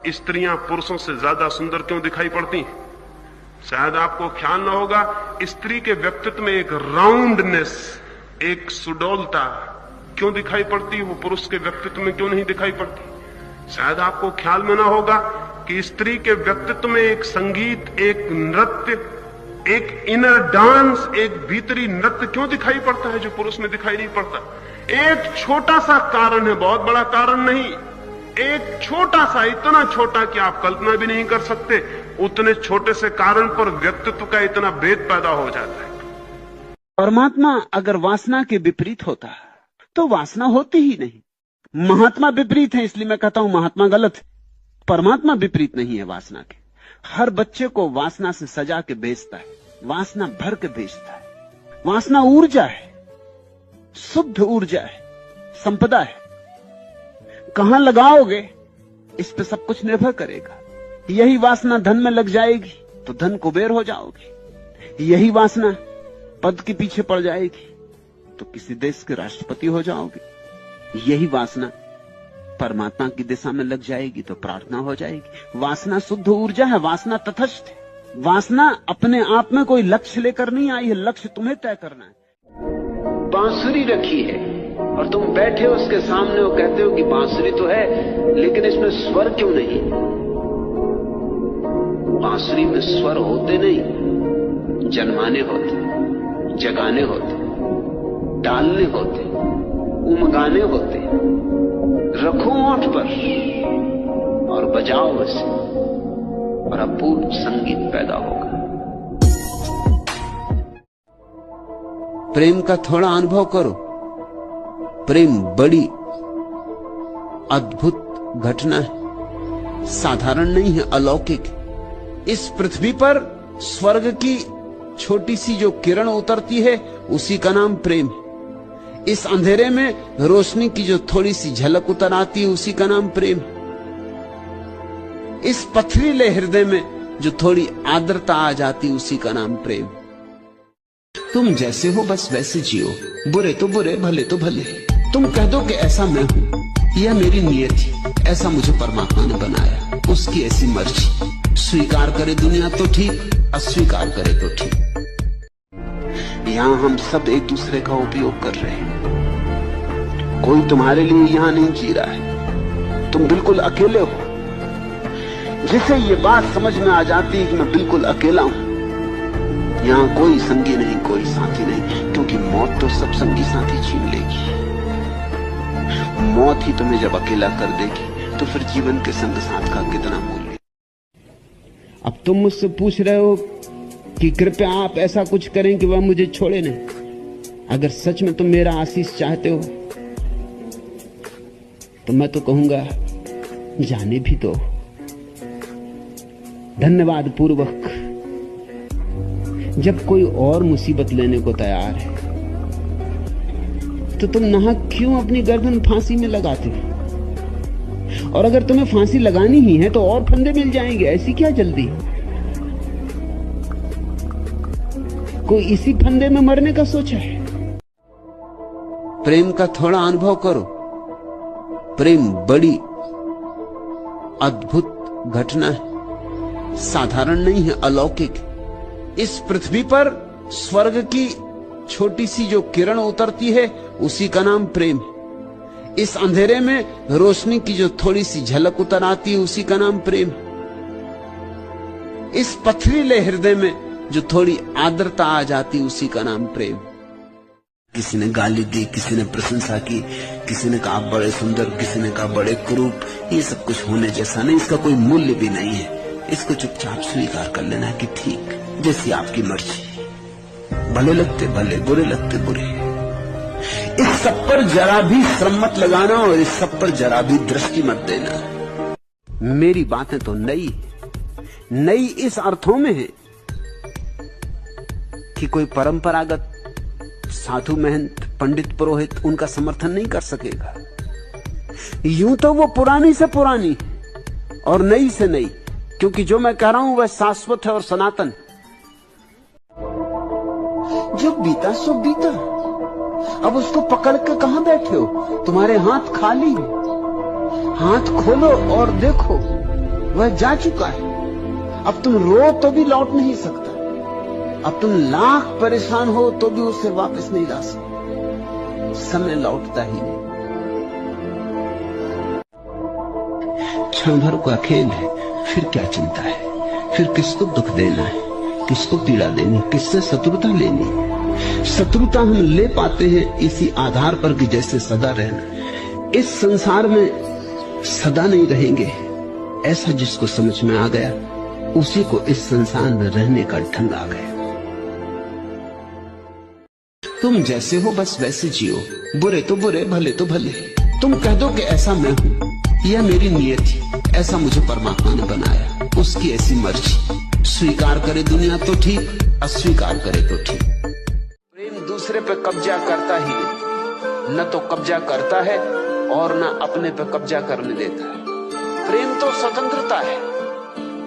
स्त्रियां पुरुषों से ज्यादा सुंदर क्यों दिखाई पड़ती हैं? शायद आपको ख्याल न होगा, स्त्री के व्यक्तित्व में एक राउंडनेस, एक सुडौलता क्यों दिखाई पड़ती है, वो पुरुष के व्यक्तित्व में क्यों नहीं दिखाई पड़ती? शायद आपको ख्याल में ना होगा कि स्त्री के व्यक्तित्व में एक संगीत, एक नृत्य, एक इनर डांस, एक भीतरी नृत्य क्यों दिखाई पड़ता है जो पुरुष में दिखाई नहीं पड़ता? एक छोटा सा कारण है, बहुत बड़ा कारण नहीं, एक छोटा सा, इतना छोटा कि आप कल्पना भी नहीं कर सकते, उतने छोटे से कारण पर व्यक्तित्व का इतना भेद पैदा हो जाता है। परमात्मा अगर वासना के विपरीत होता तो वासना होती ही नहीं। महात्मा विपरीत है, इसलिए मैं कहता हूं महात्मा गलत है। परमात्मा विपरीत नहीं है वासना के। हर बच्चे को वासना से सजा के भेजता है, वासना भर के भेजता है। वासना ऊर्जा है, शुद्ध ऊर्जा है, संपदा है। कहां लगाओगे इस पे सब कुछ निर्भर करेगा। यही वासना धन में लग जाएगी तो धन कुबेर हो जाओगे। यही वासना पद के पीछे पड़ जाएगी तो किसी देश के राष्ट्रपति हो जाओगे। यही वासना परमात्मा की दिशा में लग जाएगी तो प्रार्थना हो जाएगी। वासना शुद्ध ऊर्जा है, वासना तटस्थ है। वासना अपने आप में कोई लक्ष्य लेकर नहीं आई है, लक्ष्य तुम्हें तय करना है। बांसुरी रखी है और तुम बैठे हो उसके सामने और कहते हो कि बांसुरी तो है लेकिन इसमें स्वर क्यों नहीं? बांसुरी में स्वर होते नहीं, जन्माने होते, जगाने होते, डालने होते, उमगाने होते। रखो ओठ पर और बजाओ उसे और अपूर्व संगीत पैदा होगा। प्रेम का थोड़ा अनुभव करो। प्रेम बड़ी अद्भुत घटना है, साधारण नहीं है, अलौकिक। इस पृथ्वी पर स्वर्ग की छोटी सी जो किरण उतरती है उसी का नाम प्रेम है। इस अंधेरे में रोशनी की जो थोड़ी सी झलक उतर आती है उसी का नाम प्रेम है। इस पथरीले हृदय में जो थोड़ी आर्द्रता आ जाती उसी का नाम प्रेम। तुम जैसे हो बस वैसे जियो, बुरे तो बुरे, भले तो भले। तुम कह दो कि ऐसा मैं हूं, यह मेरी नियत है, ऐसा मुझे परमात्मा ने बनाया, उसकी ऐसी मर्जी। स्वीकार करे दुनिया तो ठीक, अस्वीकार करे तो ठीक। यहां हम सब एक दूसरे का उपयोग कर रहे हैं। कोई तुम्हारे लिए यहां नहीं जी रहा है, तुम बिल्कुल अकेले हो। जिसे ये बात समझ में आ जाती है कि मैं बिल्कुल अकेला हूं, यहां कोई संगी नहीं, कोई साथी नहीं, क्योंकि मौत तो सब संगी साथी छीन लेगी। मौत ही तुम्हें जब अकेला कर देगी तो फिर जीवन के संग साथ का कितना मूल्य। अब तुम मुझसे पूछ रहे हो कि कृपया आप ऐसा कुछ करें कि वह मुझे छोड़े नहीं। अगर सच में तुम मेरा आशीष चाहते हो तो मैं तो कहूंगा जाने भी दो, धन्यवाद पूर्वक। जब कोई और मुसीबत लेने को तैयार है तो तुम नाहक क्यों अपनी गर्दन फांसी में लगाते हो? और अगर तुम्हें फांसी लगानी ही है तो और फंदे मिल जाएंगे, ऐसी क्या जल्दी? कोई इसी फंदे में मरने का सोचा है? प्रेम का थोड़ा अनुभव करो। प्रेम बड़ी अद्भुत घटना है, साधारण नहीं है, अलौकिक। इस पृथ्वी पर स्वर्ग की छोटी सी जो किरण उतरती है उसी का नाम प्रेम है। इस अंधेरे में रोशनी की जो थोड़ी सी झलक उतर आती है उसी का नाम प्रेम है। इस पथरीले हृदय में जो थोड़ी आर्द्रता आ जाती उसी का नाम प्रेम। किसी ने गाली दी, किसी ने प्रशंसा की, किसी ने कहा बड़े सुंदर, किसी ने कहा बड़े कुरूप। ये सब कुछ होने जैसा नहीं, इसका कोई मूल्य भी नहीं है। इसको चुपचाप स्वीकार कर लेना कि ठीक, जैसी आपकी मर्जी। भले लगते भले, बुरे लगते बुरे। इस सब पर जरा भी श्रम मत लगाना और इस सब पर जरा भी दृष्टि मत देना। मेरी बातें तो नई नई इस अर्थों में है कि कोई परंपरागत साधु महंत पंडित पुरोहित उनका समर्थन नहीं कर सकेगा। यूं तो वो पुरानी से पुरानी और नई से नई, क्योंकि जो मैं कह रहा हूं वह शाश्वत है और सनातन। जो बीता सो बीता, अब उसको पकड़ के कहां बैठे हो? तुम्हारे हाथ खाली हैं। हाथ खोलो और देखो वह जा चुका है। अब तुम रो तो भी लौट नहीं सकता, अब तुम लाख परेशान हो तो भी उसे वापस नहीं ला सकते। समय लौटता ही नहीं। क्षण भर का खेल है, फिर क्या चिंता है, फिर किसको दुख देना है, किसको पीड़ा देनी, किससे शत्रुता लेनी। शत्रुता हम ले पाते हैं इसी आधार पर कि जैसे सदा रहना। इस संसार में सदा नहीं रहेंगे, ऐसा जिसको समझ में आ गया उसी को इस संसार में रहने का ढंग आ गया। तुम जैसे हो बस वैसे जियो, बुरे तो बुरे, भले तो भले। तुम कह दो कि ऐसा मैं हूं, यह मेरी नियत थी, ऐसा मुझे परमात्मा ने बनाया, उसकी ऐसी मर्जी। स्वीकार करे दुनिया तो ठीक, अस्वीकार करे तो ठीक। प्रेम दूसरे पे कब्जा करता ही नहीं, न तो कब्जा करता है और न अपने पे कब्जा करने देता है। प्रेम तो स्वतंत्रता है,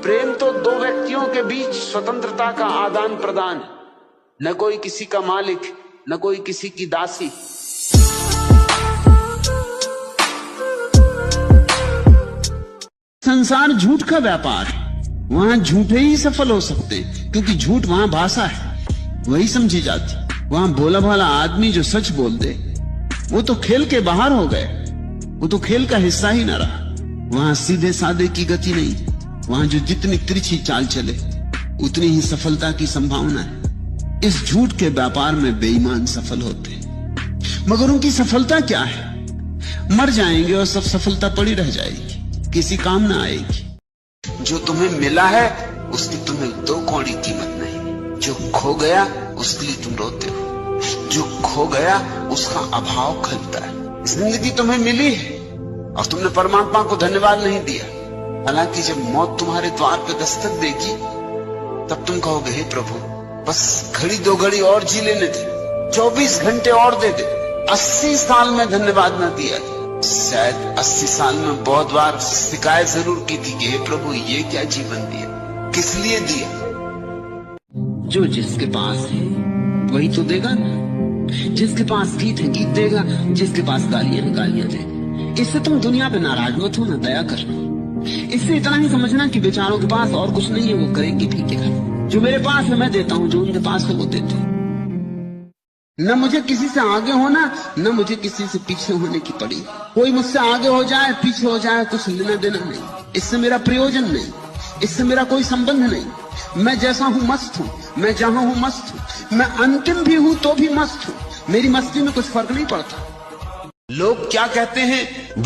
प्रेम तो दो व्यक्तियों के बीच स्वतंत्रता का आदान प्रदान है। न कोई किसी का मालिक, न कोई किसी की दासी। संसार झूठ का व्यापार है, वहां झूठे ही सफल हो सकते हैं, क्योंकि झूठ वहां भाषा है, वही समझी जाती। वहां भोला भाला आदमी जो सच बोल दे वो तो खेल के बाहर हो गए, वो तो खेल का हिस्सा ही न रहा। वहां सीधे साधे की गति नहीं, वहां जो जितनी तिरछी चाल चले उतनी ही सफलता की संभावना है। इस झूठ के व्यापार में बेईमान सफल होते हैं, मगर उनकी सफलता क्या है? मर जाएंगे और सब सफलता पड़ी रह जाएगी, किसी काम ना आएगी। जो तुम्हें मिला है उसकी तुम्हें दो कौड़ी कीमत नहीं। जो खो गया उसके लिए तुम रोते हो, जो खो गया उसका अभाव खलता है। जिंदगी तुम्हें मिली है और तुमने परमात्मा को धन्यवाद नहीं दिया। हालांकि जब मौत तुम्हारे द्वार पे दस्तक देगी तब तुम कहोगे, हे प्रभु बस घड़ी दो घड़ी और जी लेने थे, 24 घंटे और दे दे। 80 साल में धन्यवाद न दिया, शायद 80 साल में बहुत बार शिकायत जरूर की थी कि हे प्रभु ये क्या जीवन दिया, किस लिए दिया। जो जिसके पास है वही तो देगा ना। जिसके पास गीत है गीत देगा, जिसके पास गालियां है गालियां देगा। इससे तुम दुनिया पे नाराज मत हो, ना दया करना। इससे इतना ही समझना कि बेचारों के पास और कुछ नहीं है, वो करेंगे भी क्या। जो मेरे पास है मैं देता हूं, जो उनके पास है वो देते हैं। न मुझे किसी से आगे होना, न मुझे किसी से पीछे होने की पड़ी। कोई मुझसे आगे हो जाए पीछे हो जाए कुछ लेना देना नहीं, इससे मेरा प्रयोजन नहीं, इससे मेरा कोई संबंध नहीं। मैं जैसा हूं मस्त हूं, मैं जहां हूं मस्त हूं, मैं अंतिम भी हूं तो भी मस्त हूं। मेरी मस्ती में कुछ फर्क नहीं पड़ता। लोग क्या कहते हैं